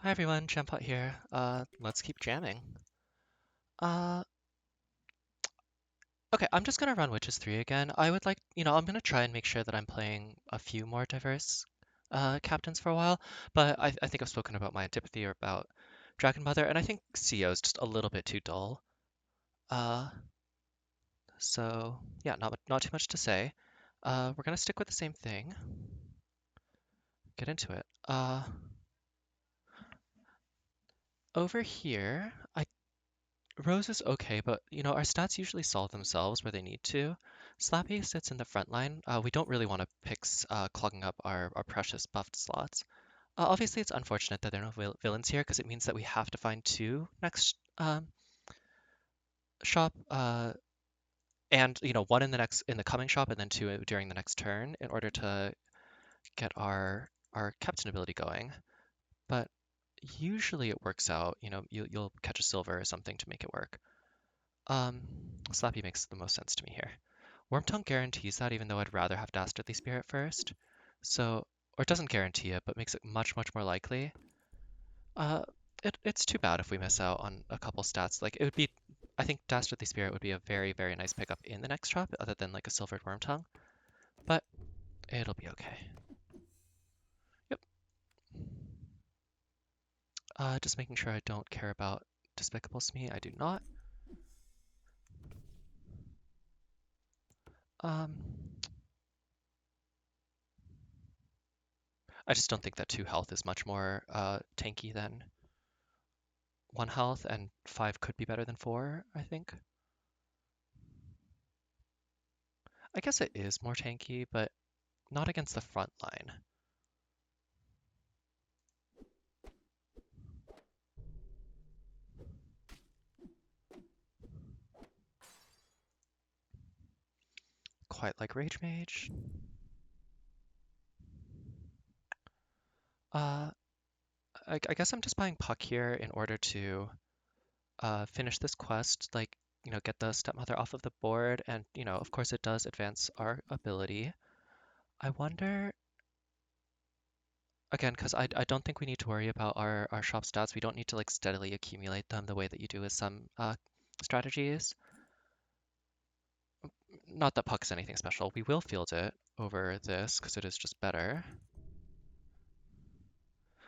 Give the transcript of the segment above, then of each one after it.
Hi everyone, Jampot here. Let's keep jamming. Uh, okay, I'm just gonna run Witches 3 again. I would like, I'm gonna try and make sure that I'm playing a few more diverse captains for a while, but I think I've spoken about my antipathy or about Dragon Mother, and I think CO is just a little bit too dull. Uh, so yeah, not too much to say. We're gonna stick with the same thing. Get into it. Over here, Rose is okay, but our stats usually solve themselves where they need to. Slappy sits in the front line. We don't really want to pick clogging up our precious buffed slots. Obviously, it's unfortunate that there are no villains here because it means that we have to find two next shop, and one in the coming shop, and then two during the next turn in order to get our captain ability going. But usually it works out. You'll catch a silver or something to make it work. Um, Slappy makes the most sense to me here. Wormtongue guarantees that, even though I'd rather have Dastardly Spirit first. So, or it doesn't guarantee it, but makes it much more likely. Uh, it's too bad if we miss out on a couple stats. Like, it would be, I think Dastardly Spirit would be a very nice pickup in the next shop, other than like a Silvered Wormtongue. But it'll be okay. Yep. Just making sure I don't care about Despicable Smee. I do not. Um, I just don't think that 2 health is much more tanky than 1 health, and 5 could be better than 4, I think. I guess it is more tanky, but not against the front line. Quite like Rage Mage. Uh, I guess I'm just buying Puck here in order to finish this quest, like, get the Stepmother off of the board, and, of course it does advance our ability. I wonder, again, because I don't think we need to worry about our shop stats. We don't need to, like, steadily accumulate them the way that you do with some strategies. Not that Puck's anything special. We will field it over this because it is just better.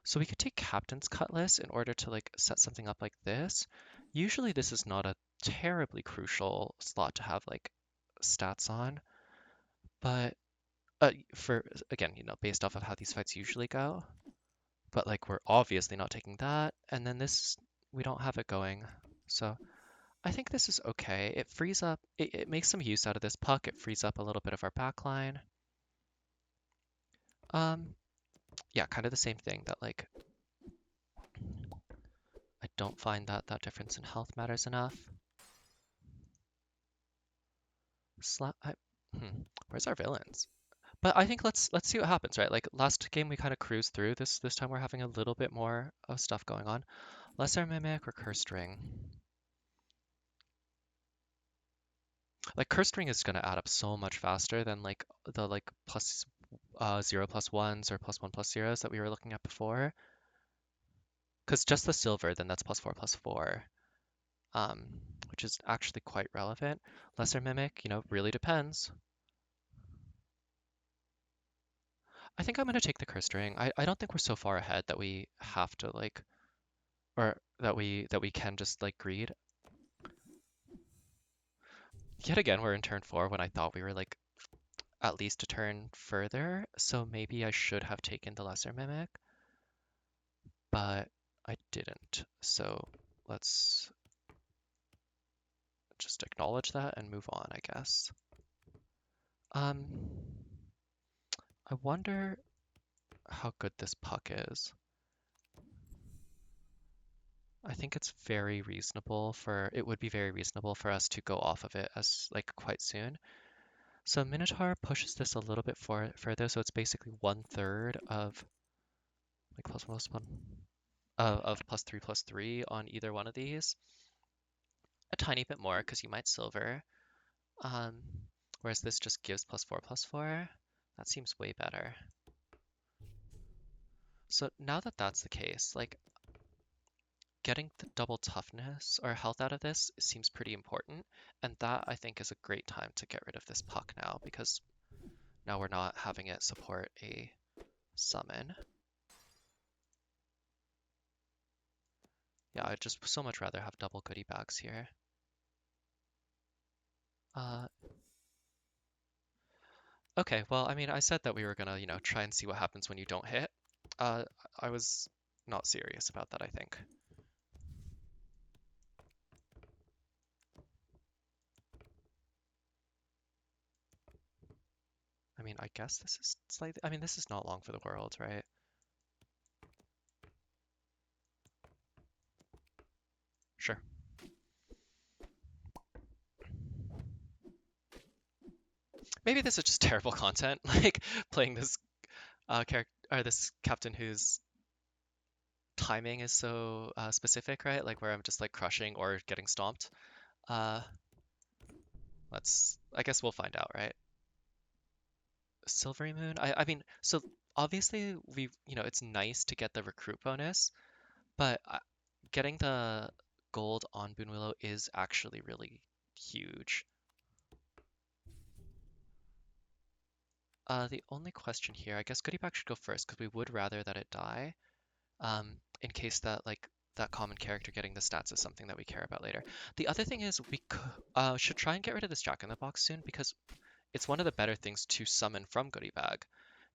So we could take Captain's Cutlass in order to like set something up like this. Usually this is not a terribly crucial slot to have like stats on, but for again, based off of how these fights usually go. But like we're obviously not taking that, and then this we don't have it going. So I think this is okay. It frees up, it makes some use out of this Puck. It frees up a little bit of our backline. Um, yeah, kind of the same thing that like I don't find that that difference in health matters enough. Slap. Where's our villains? But I think let's see what happens, right? Like last game we kind of cruised through. This time we're having a little bit more of stuff going on. Lesser Mimic or Cursed Ring. Like Cursed Ring is gonna add up so much faster than like the like plus 0+1s or +1+0s that we were looking at before. Because just the silver, then that's +4/+4, um, which is actually quite relevant. Lesser Mimic, really depends. I think I'm gonna take the Cursed Ring. I don't think we're so far ahead that we have to like, or that we can just like greed. Yet again, we're in turn 4 when I thought we were like at least a turn further, so maybe I should have taken the Lesser Mimic, but I didn't. So let's just acknowledge that and move on, I guess. Um, I wonder how good this Puck is. I think it's very reasonable for, it would be very reasonable for us to go off of it as like quite soon. So Minotaur pushes this a little bit further, so it's basically 1/3 of like +1/+1 of +3/+3 on either one of these. A tiny bit more because you might silver. Um, Whereas this just gives +4/+4. That seems way better. So now that that's the case, like getting the double toughness or health out of this seems pretty important, and that I think is a great time to get rid of this puck now because now we're not having it support a summon. Yeah, I'd just so much rather have double goodie bags here. Uh, okay, well, I mean, I said that we were gonna, try and see what happens when you don't hit. Uh, I was not serious about that, I think. I mean, I guess this is slightly, I mean, this is not long for the world, right? Sure. Maybe this is just terrible content, like playing this character or this captain whose timing is so specific, right? Like where I'm just like crushing or getting stomped. Uh, I guess we'll find out, right? Silvery Moon. I mean, so obviously it's nice to get the recruit bonus, but getting the gold on Boon Willow is actually really huge. The only question here, I guess Goodie Bag should go first because we would rather that it die, in case that like that common character getting the stats is something that we care about later. The other thing is we should try and get rid of this Jack in the Box soon because it's one of the better things to summon from Goodie Bag.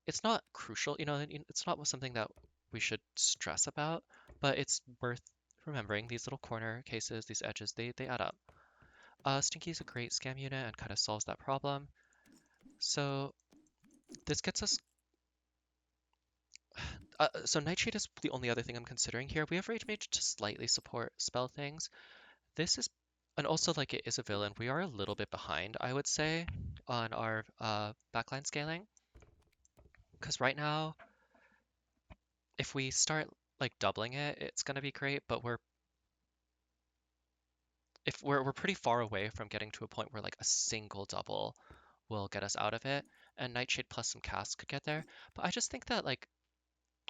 It's not crucial, it's not something that we should stress about, but it's worth remembering these little corner cases, these edges, they add up. Stinky's a great scam unit and kind of solves that problem. So this gets us. So Nightshade is the only other thing I'm considering here. We have Rage Mage to slightly support spell things. This is, and also like it is a villain. We are a little bit behind, I would say, on our backline scaling. Because right now, if we start like doubling it, it's gonna be great. But we're pretty far away from getting to a point where like a single double will get us out of it, and Nightshade plus some cast could get there. But I just think that like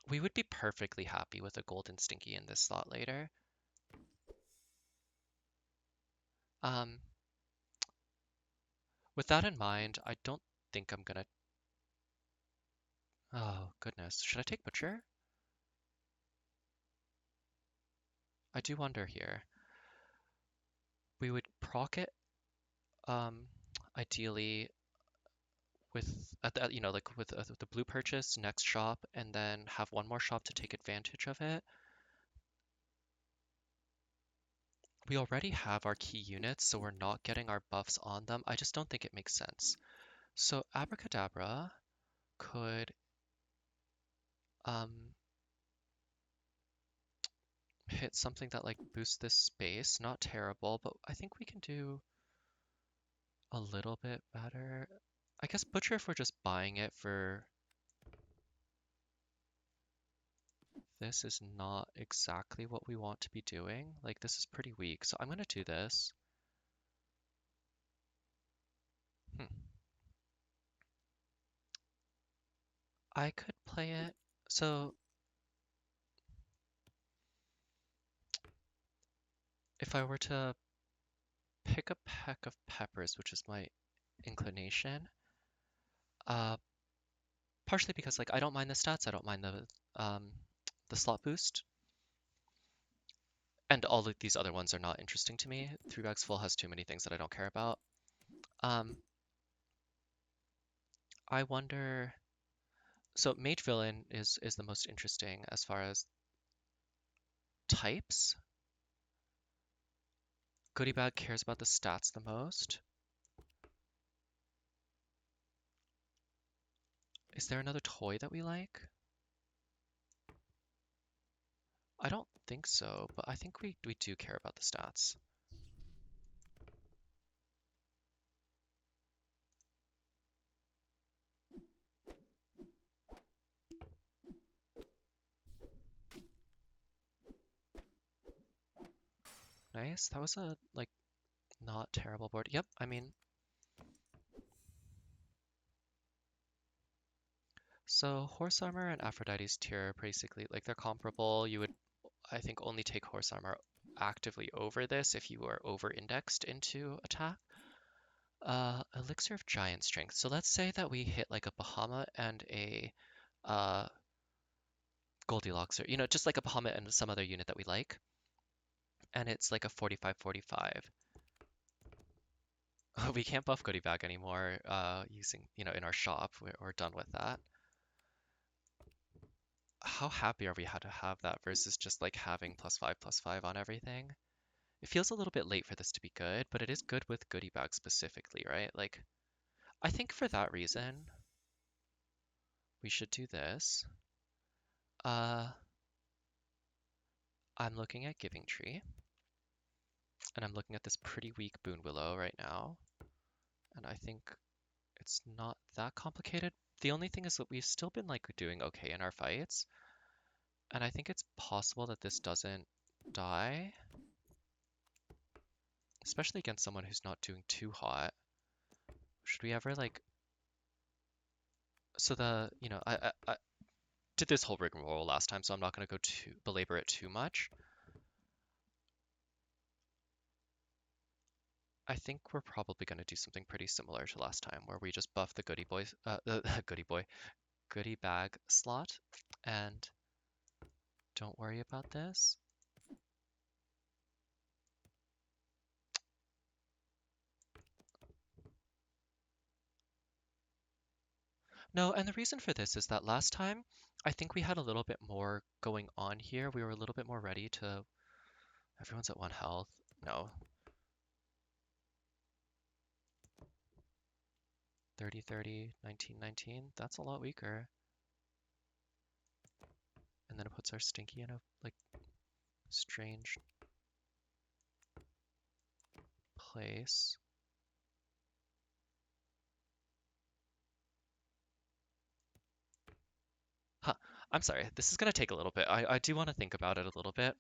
we would be perfectly happy with a Golden Stinky in this slot later. Um, with that in mind, I don't think I'm gonna. Oh goodness, should I take Butcher? I do wonder here. We would proc it, um, ideally with at the, like with the blue purchase next shop, and then have one more shop to take advantage of it. We already have our key units, so we're not getting our buffs on them. I just don't think it makes sense. So Abracadabra could um, hit something that like boosts this space. Not terrible, but I think we can do a little bit better. I guess Butcher if we're just buying it for this is not exactly what we want to be doing. Like this is pretty weak, so I'm gonna do this. Hmm. I could play it. So if I were to pick a peck of peppers, which is my inclination, uh, partially because like I don't mind the stats, I don't mind the slot boost, and all of these other ones are not interesting to me. Three bags full has too many things that I don't care about. Um, I wonder. So mage villain is the most interesting as far as types. Goodie bag cares about the stats the most. Is there another toy that we like? I don't think so, but I think we do care about the stats. Nice. That was a like not terrible board. Yep, I mean, so horse armor and Aphrodite's tier are basically like they're comparable. You would I think only take horse armor actively over this if you are over-indexed into attack. Elixir of Giant Strength. So let's say that we hit like a Bahamut and a uh, Goldilocks, or just like a Bahamut and some other unit that we like, and it's like a 45-45. We can't buff Goodie Bag anymore using, in our shop. We're done with that. How happy are we how to have that versus just like having +5/+5 on everything? It feels a little bit late for this to be good, but it is good with Goodie Bag specifically, right? Like, I think for that reason, we should do this. Uh, I'm looking at Giving Tree, and I'm looking at this pretty weak Boon Willow right now, and I think it's not that complicated. The only thing is that we've still been like doing okay in our fights, and I think it's possible that this doesn't die, especially against someone who's not doing too hot. Should we ever like... So I did this whole rigmarole last time, so I'm not going to go too belabor it too much. I think we're probably going to do something pretty similar to last time, where we just buff the goodie bag slot, and don't worry about this. No, and the reason for this is that last time, I think we had a little bit more going on here. We were a little bit more ready to... Everyone's at 1 health. No. 30-30, 19-19. That's a lot weaker. And then it puts our Stinky in a, like, strange place. Huh. I'm sorry. This is going to take a little bit. I do want to think about it a little bit.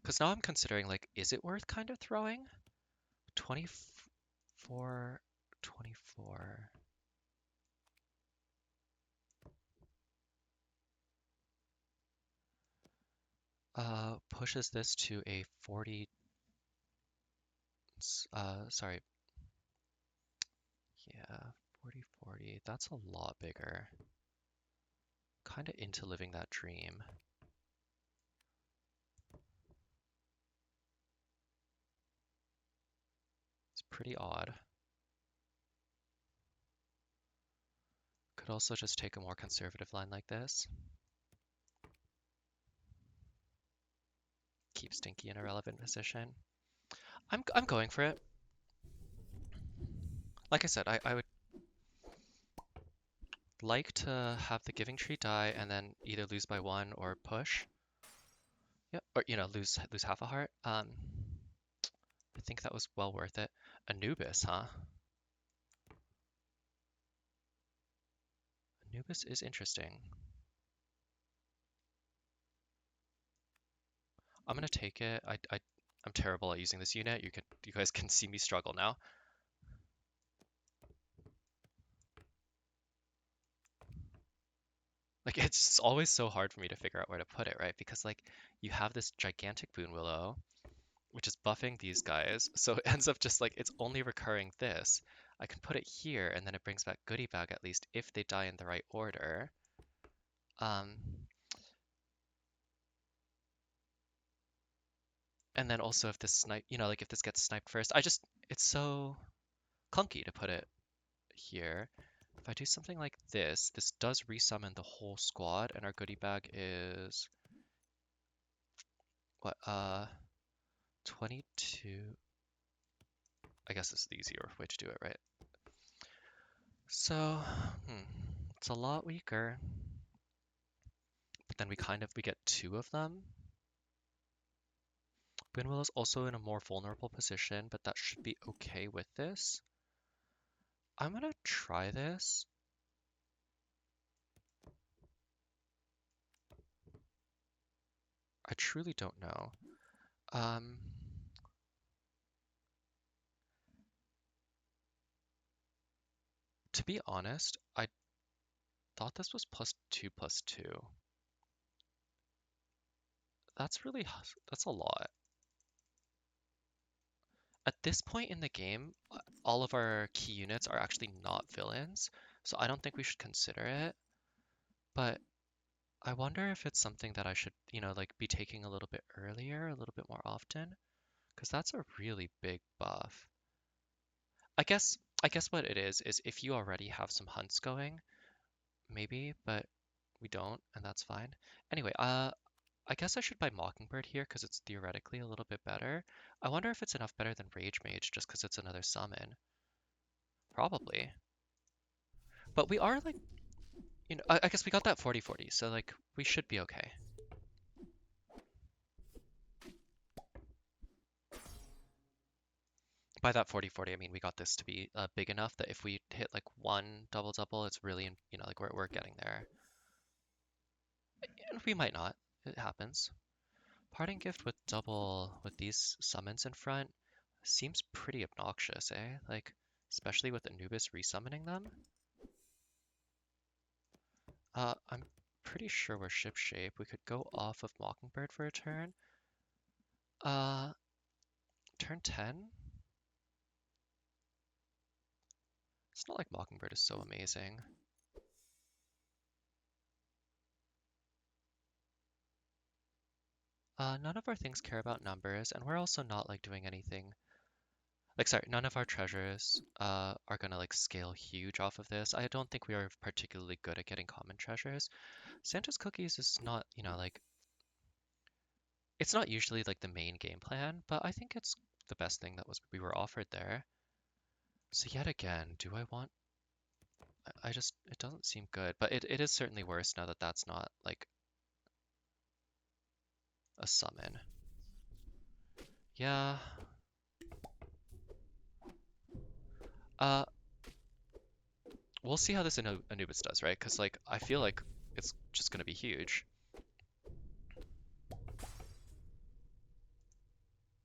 Because now I'm considering, like, is it worth kind of throwing? 24, 24. Pushes this to a 40. Sorry. Yeah, 40-40. That's a lot bigger. Kind of into living that dream. It's pretty odd. Could also just take a more conservative line like this. Keep Stinky in a relevant position. I'm going for it. Like I said, I would like to have the Giving Tree die and then either lose by 1 or push. Yep, or lose half a heart. I think that was well worth it. Anubis, huh? Anubis is interesting. I'm gonna take it. I'm terrible at using this unit. You guys can see me struggle now. Like, it's always so hard for me to figure out where to put it, right? Because like you have this gigantic Boon Willow, which is buffing these guys, so it ends up just like it's only recurring this. I can put it here, and then it brings back Goodie Bag at least if they die in the right order. And then also if this snipe, like if this gets sniped first, it's so clunky to put it here. If I do something like this does resummon the whole squad, and our Goodie Bag is what, 22. I guess this is the easier way to do it, right? So, it's a lot weaker. But then we get 2 of them. Boonwell is also in a more vulnerable position, but that should be okay with this. I'm gonna try this. I truly don't know. To be honest, I thought this was +2/+2. that's a lot. At this point in the game, all of our key units are actually not villains, so I don't think we should consider it. But I wonder if it's something that I should, like be taking a little bit earlier, a little bit more often, because that's a really big buff. I guess I guess what it is if you already have some hunts going, maybe, but we don't, and that's fine. Anyway, I guess I should buy Mockingbird here because it's theoretically a little bit better. I wonder if it's enough better than Rage Mage just because it's another summon. Probably. But we are like, I guess we got that 40/40, so like we should be okay. By that 40/40, I mean we got this to be big enough that if we hit like one double double, it's really, like we're getting there. And we might not. It happens. Parting Gift with with these summons in front seems pretty obnoxious, eh? Like, especially with Anubis resummoning them. I'm pretty sure we're ship shape. We could go off of Mockingbird for a turn. Uh, turn 10? It's not like Mockingbird is so amazing. None of our things care about numbers, and we're also not like doing anything. Like, sorry, none of our treasures are gonna like scale huge off of this. I don't think we are particularly good at getting common treasures. Santa's Cookies is not, like it's not usually like the main game plan, but I think it's the best thing that we were offered there. So yet again, do I want I just it doesn't seem good, but it is certainly worse now that that's not like a summon. Yeah. Uh we'll see how this Anubis does, right? Because like I feel like it's just gonna be huge.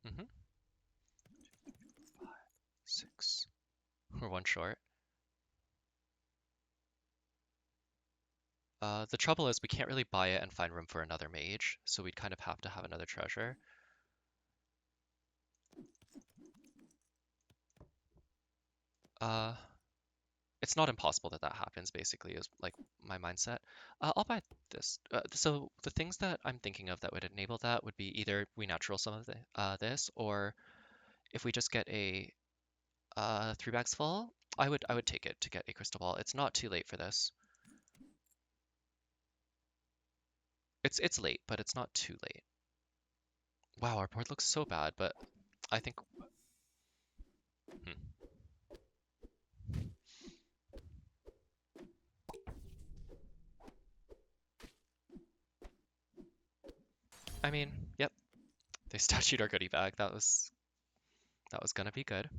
Mm-hmm. 6. We're one short. The trouble is we can't really buy it and find room for another mage, so we'd kind of have to have another treasure. Uh, it's not impossible that that happens, basically, is like my mindset. I'll buy this. So the things that I'm thinking of that would enable that would be either we natural some of this, or if we just get a 3 bags full, I would take it to get a crystal ball. It's not too late for this. It's late, but it's not too late. Wow, our board looks so bad, but I think hmm. I mean, yep, they statued our goodie bag. That was gonna be good.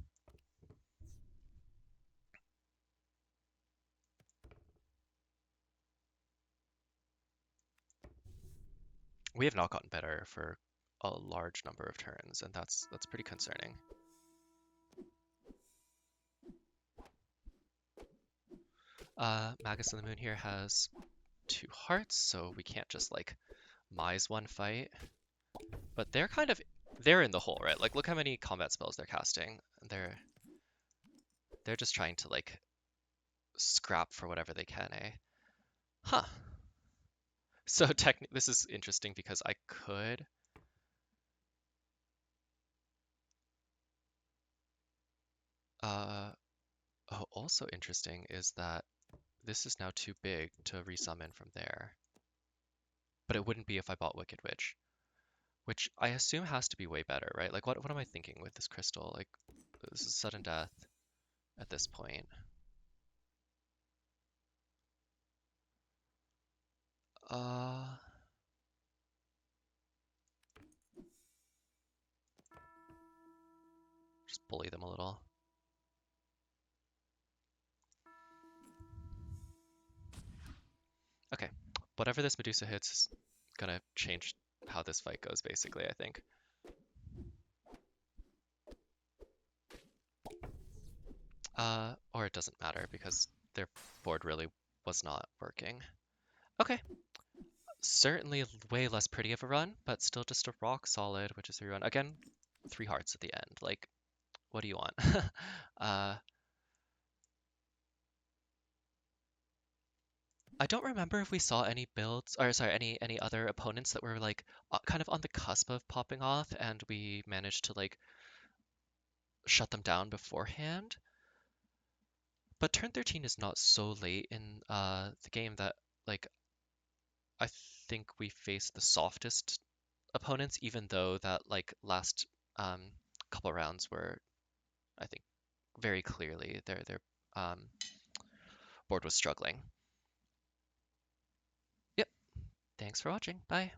We have not gotten better for a large number of turns, and that's pretty concerning. Magus of the Moon here has 2 hearts, so we can't just like mise one fight. But they're in the hole, right? Like look how many combat spells they're casting. They're just trying to like scrap for whatever they can, eh? Huh. So this is interesting because I could uh oh, also interesting is that this is now too big to resummon from there. But it wouldn't be if I bought Wicked Witch, which I assume has to be way better, right? Like what am I thinking with this crystal? Like this is sudden death at this point. Uh just bully them a little. Okay. Whatever this Medusa hits is gonna change how this fight goes, basically, I think. Or it doesn't matter because their board really was not working. Okay, Certainly way less pretty of a run, but still just a rock solid, which is a run. Again, 3 hearts at the end. Like, what do you want? uh, I don't remember if we saw any builds, or sorry, any other opponents that were like kind of on the cusp of popping off, and we managed to like shut them down beforehand. But turn 13 is not so late in the game that like I think we faced the softest opponents, even though that like last couple rounds were, I think, very clearly their um, board was struggling. Yep. Thanks for watching. Bye.